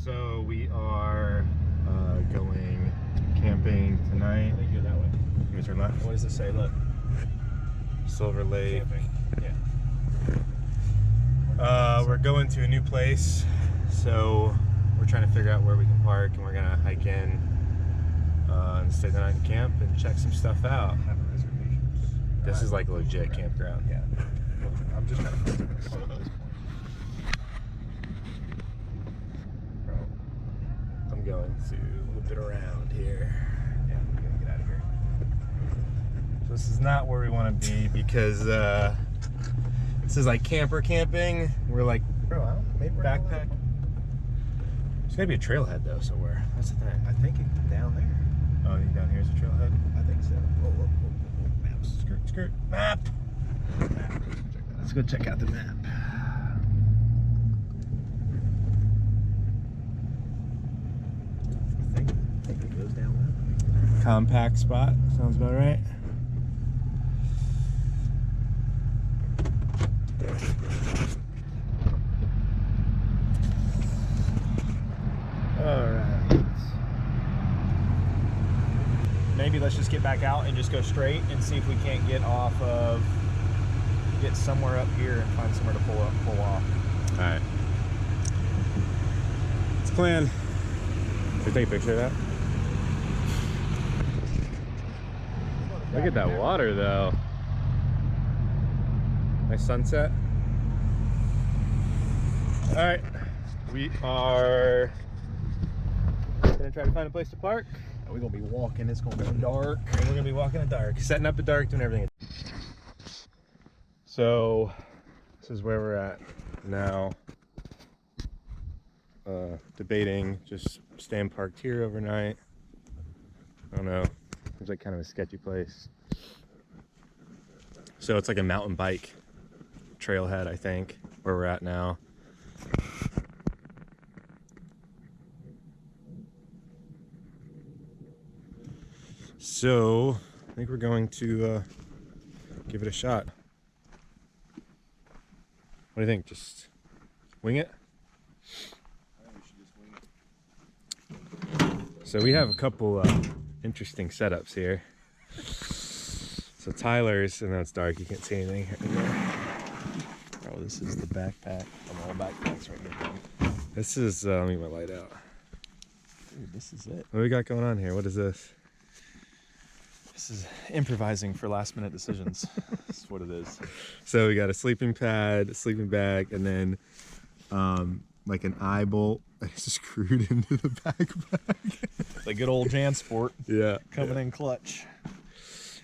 So we are going camping tonight. I think you're that way. You guys turn left. What does it say? Look. Silver Lake. Camping. Yeah. We're going to a new place, so we're trying to figure out where we can park, and we're gonna hike in and stay the night in camp and check some stuff out. Have a reservation. This is like a legit campground. Yeah. I'm just kind of at this point. I'm going to loop it around here. Yeah, I'm gonna get out of here. So this is not where we want to be because this is like camper camping. We're like, Bro, I don't know. Maybe we're backpack. There's gotta be a trailhead though somewhere. That's the thing. I think it's down there. Oh, you think down here's a trailhead? I think so. Whoa, maps. Skirt, skirt, map. Let's go check out the map. I think it goes down that. Compact spot. Sounds about right. Alright. Maybe let's just get back out and just go straight and see if we can't get somewhere up here and find somewhere to pull off. Alright. Let's plan. Should we take a picture of that? Look at that water though. Nice sunset. Alright. We are gonna try to find a place to park. We're gonna be walking. It's gonna be dark. And we're gonna be walking in the dark, setting up the dark, doing everything. So this is where we're at now. Debating just staying parked here overnight. I don't know. Seems like kind of a sketchy place. So it's like a mountain bike trailhead, I think, where we're at now. So I think we're going to give it a shot. What do you think? Just wing it? I think we should just wing it. So we have a couple interesting setups here. So Tyler's, and now it's dark, you can't see anything anymore. Oh, this is the backpack. I'm all backpacks right here. This is, let me get my light out. Dude, this is it. What do we got going on here? What is this? This is improvising for last minute decisions. That's what it is. So we got a sleeping pad, a sleeping bag, and then like an eye bolt that's screwed into the backpack. The good old JanSport. Yeah. Coming in clutch.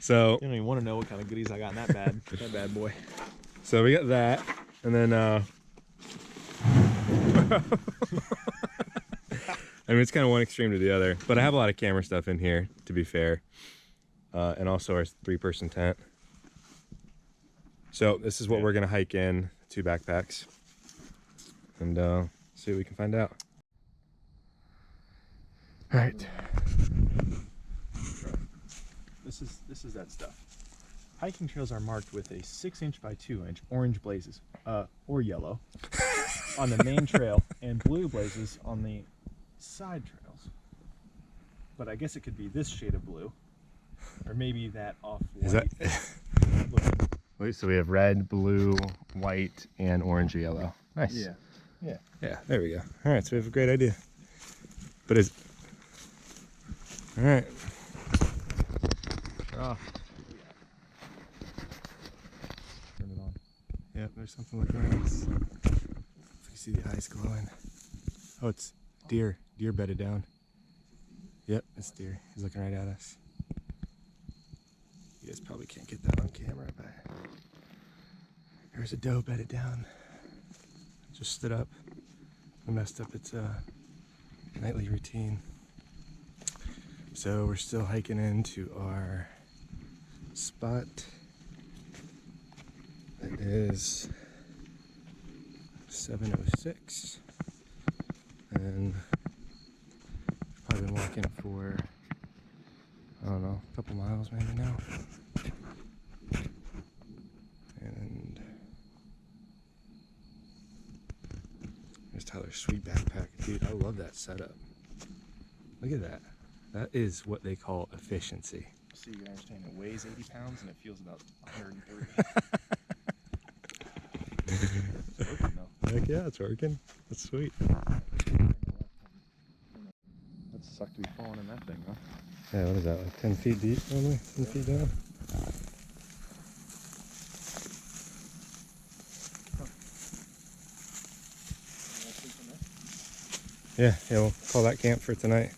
So You don't even want to know what kind of goodies I got in that bad boy. So we got that, and then I mean, it's kind of one extreme to the other, but I have a lot of camera stuff in here, to be fair, and also our 3-person tent. So this is what we're gonna hike in, 2 backpacks, and see what we can find out. All right. This is that stuff. Hiking trails are marked with a 6-inch by 2-inch orange blazes, or yellow, on the main trail, and blue blazes on the side trails. But I guess it could be this shade of blue, or maybe that off-white. Is that? Wait, so we have red, blue, white, and orange or yellow. Nice. Yeah. Yeah, there we go. All right, so we have a great idea. But is all right. Oh. Turn it on. Yep, there's something looking at us. If you see the eyes glowing. Oh, it's deer. Deer bedded down. Yep, it's deer. He's looking right at us. You guys probably can't get that on camera, but there's a doe bedded down. It just stood up and messed up its nightly routine. So we're still hiking into our spot. It is 7:06, and probably been walking for, I don't know, a couple miles maybe now. And there's Tyler's sweet backpack, dude. I love that setup. Look at that. That is what they call efficiency. So you understand, it weighs 80 pounds and it feels about 130. It's working though. Heck yeah, it's working. That's sweet. That sucked to be falling in that thing, huh? Yeah, what is that, like 10 feet deep only? 10 feet down? Yeah, we'll call that camp for tonight.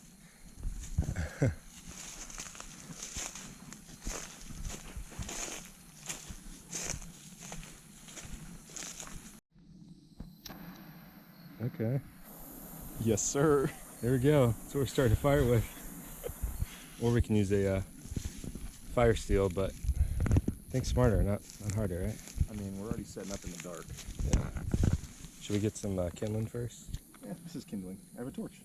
Okay, Yes, sir. there we go. That's what we're starting a fire with. Or we can use a fire steel, but think smarter, not harder, right? I mean, we're already setting up in the dark. Yeah. Should we get some kindling first? Yeah, this is kindling. I have a torch.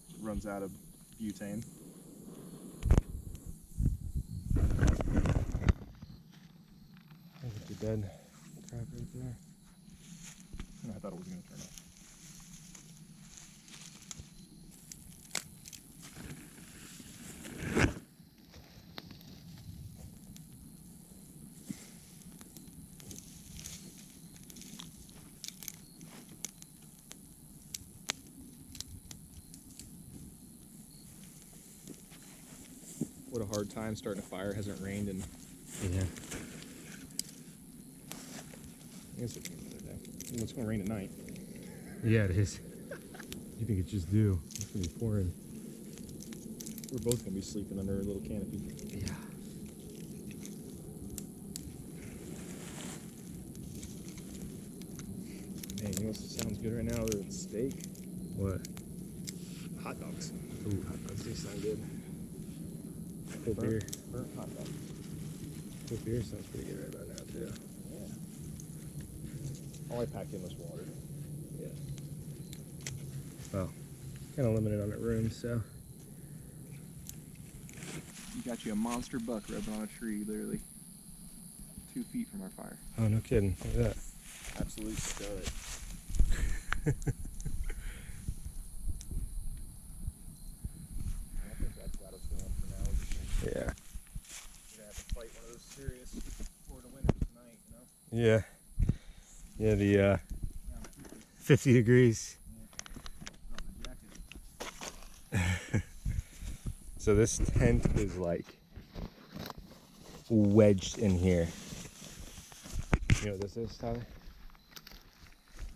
It runs out of butane. Look at your dead crap right there. And I thought it was going to turn off. What a hard time starting a fire. Hasn't rained in. Yeah. I guess it's going to rain tonight. Yeah, it is. You think it's just due? It's gonna be pouring. We're both going to be sleeping under a little canopy. Yeah. Man, you know what sounds good right now other than steak? What? Hot dogs. Ooh, hot dogs do sound good. Cold beer. Burnt hot dog. Cold beer sounds pretty good right about now too. Yeah. All I packed in was water. Yeah. Well, kind of limited on the room, so. You got you a monster buck rubbing on a tree, literally 2 feet from our fire. Oh, no kidding. Look at that. Absolute stud. I think that's got us going for now. Yeah. We're gonna have to fight one of those serious Florida winters tonight, you know? Yeah. Yeah, the 50 degrees. So this tent is like wedged in here. You know what this is, Tyler?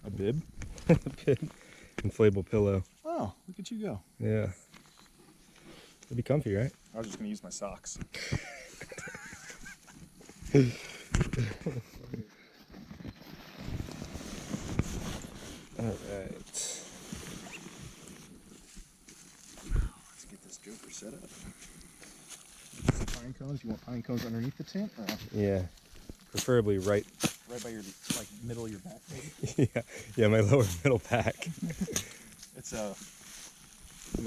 A bib? A bib. Inflatable pillow. Oh, look at you go. Yeah. It'd be comfy, right? I was just gonna use my socks. Alright. Let's get this joker set up. Some pine cones. You want pine cones underneath the tent? Or Yeah. Preferably right. right by your middle of your back, maybe? Yeah, my lower middle back. It's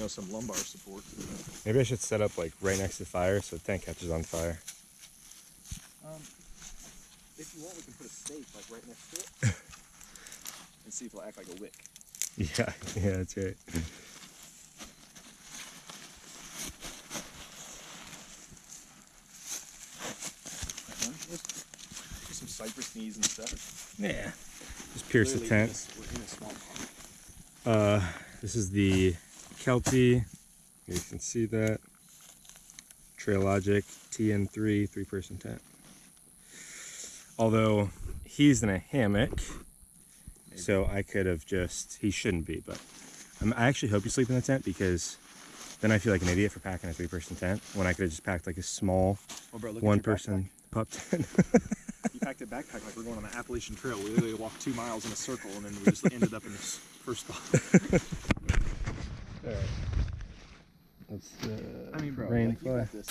some lumbar support. Maybe I should set up like right next to the fire so the tent catches on fire. If you want, we can put a stake like right next to it and see if it'll act like a wick. Yeah, that's right. Just some cypress knees and stuff. Yeah. Just pierce the Literally tent. We're in a swamp. This is the Kelty. You can see that. Trailogic TN3 3-person tent. Although he's in a hammock, so I could have he shouldn't be, but I actually hope you sleep in the tent because then I feel like an idiot for packing a 3-person tent when I could have just packed like a small Bro, 1-person pup tent. You packed a backpack like we're going on the Appalachian Trail. We literally walked 2 miles in a circle and then we just ended up in this first spot. Alright. Let's Bro, rain you fly. got this.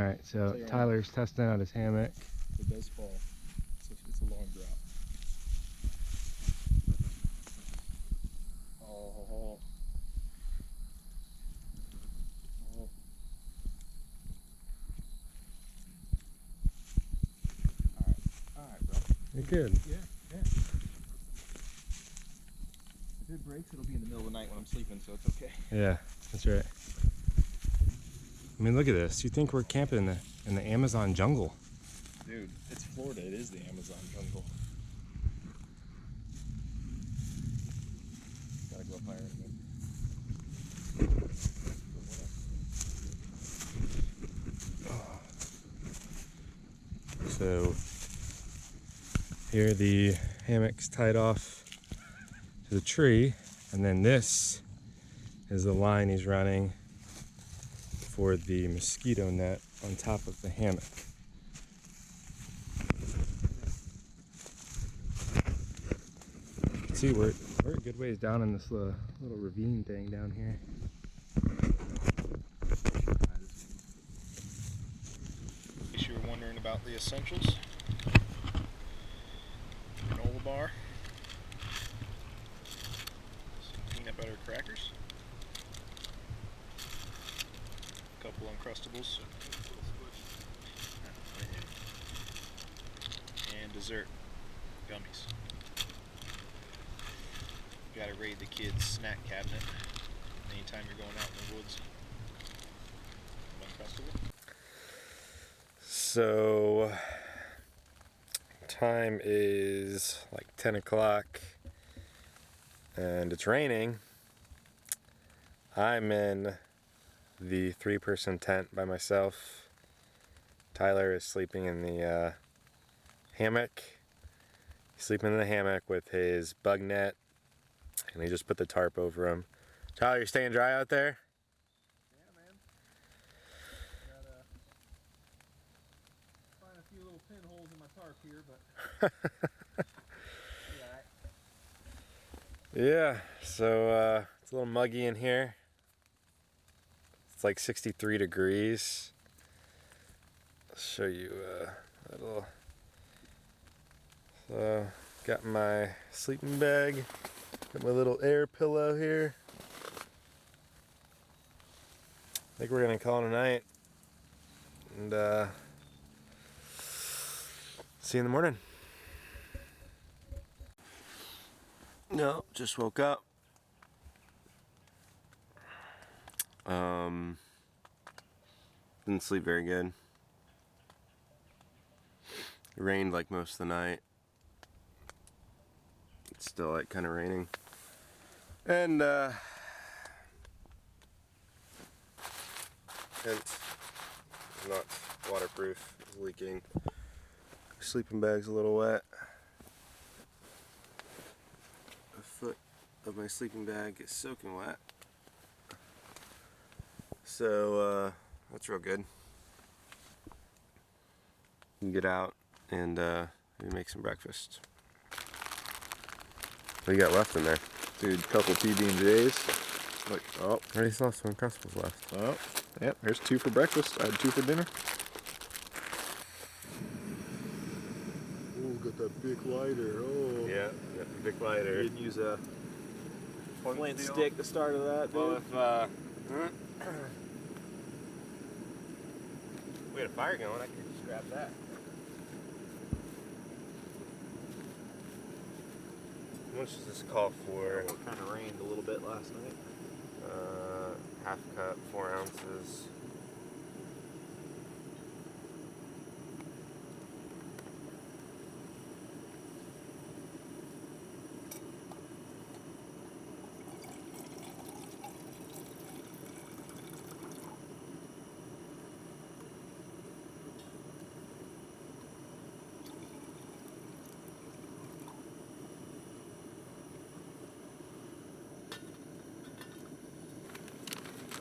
All right, so Stay on. Tyler's testing out his hammock. It does fall. It's a long drop. Oh. Alright, bro. You're good. Yeah. If it breaks, it'll be in the middle of the night when I'm sleeping, so it's okay. Yeah, that's right. I mean, look at this. You think we're camping in the Amazon jungle? Dude, it's Florida. It is the Amazon jungle. Gotta go up higher in a minute. So here the hammock's tied off to the tree, and then this is the line he's running for the mosquito net on top of the hammock. See, we're a good ways down in this little ravine thing down here. In case you were wondering about the essentials, granola bar, some peanut butter crackers, a couple Uncrustables, and dessert, gummies. You gotta raid the kids' snack cabinet anytime you're going out in the woods. Uncrustable. So time is like 10 o'clock and it's raining. I'm in the 3-person tent by myself. Tyler is sleeping in the hammock. He's sleeping in the hammock with his bug net, and he just put the tarp over him. Tyler, you staying dry out there? Yeah, man. Gotta find a few little pinholes in my tarp here, but Yeah, so it's a little muggy in here. It's like 63 degrees. I'll show you a little. So, got my sleeping bag, got my little air pillow here. I think we're gonna call it a night, and see you in the morning. No, just woke up. Didn't sleep very good. It rained like most of the night. It's still like kind of raining. And it's not waterproof, it's leaking. Sleeping bag's a little wet. The foot of my sleeping bag is soaking wet. So that's real good. You can get out and maybe make some breakfast. What do you got left in there? dude, couple PB&Js. Like, oh, Already saw some Uncrustables left. oh, yep. There's 2 for breakfast. I had 2 for dinner. Oh, got that big lighter. Oh, Yeah, got the big lighter. Didn't use a flint stick to start of that, dude. Well, if we had a fire going, I could just grab that. How much does this call for? It kind of rained a little bit last night. Half cup, 4 ounces.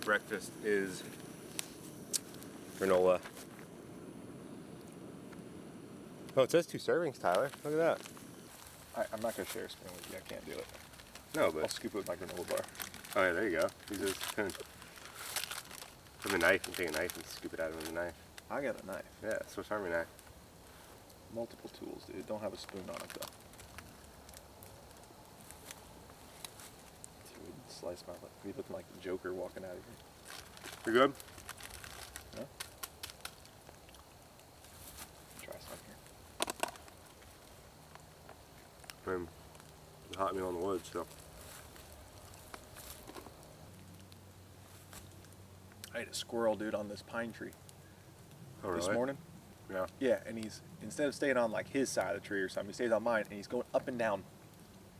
Breakfast is granola. Oh, it says 2 servings, Tyler. Look at that. I'm not going to share a spoon with you. I can't do it. No, I'll but scoop it with my granola bar. oh yeah, there you go. Use this spoon. From the knife, and take a knife and scoop it out with a knife. I got a knife. Yeah, Swiss Army knife. Multiple tools, dude. Don't have a spoon on it, though. Dude, slice my lip. You looking like the Joker walking out of here. You good? Yeah? Try some here. I mean, it's a hot meal in the woods, so. I ate a squirrel, dude, on this pine tree Oh, really? this morning. Yeah. Yeah, and he's, instead of staying on like his side of the tree or something, he stays on mine, and he's going up and down.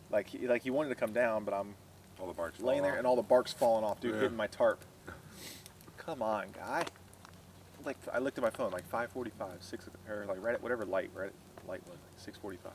Like he wanted to come down, but I'm All the bark's laying there falling and all the bark's falling off, dude, Yeah. hitting my tarp. Come on, guy. Like I looked at my phone, like 5:45, 6 or like right at whatever light was, like 6:45.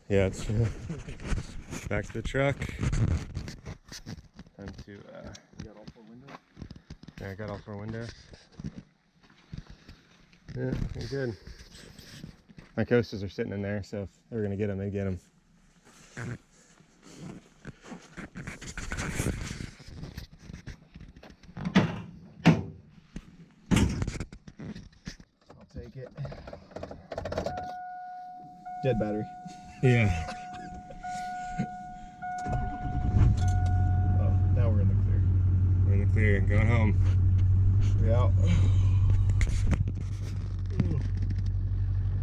Yeah, it's back to the truck. Time to, You got all 4 windows? yeah, I got all 4 windows. Yeah, you're good. My coasters are sitting in there, so if they were gonna get them, they'd get them. I'll take it. Dead battery. Yeah. Oh, now we're in the clear. We're in the clear, going home. We out.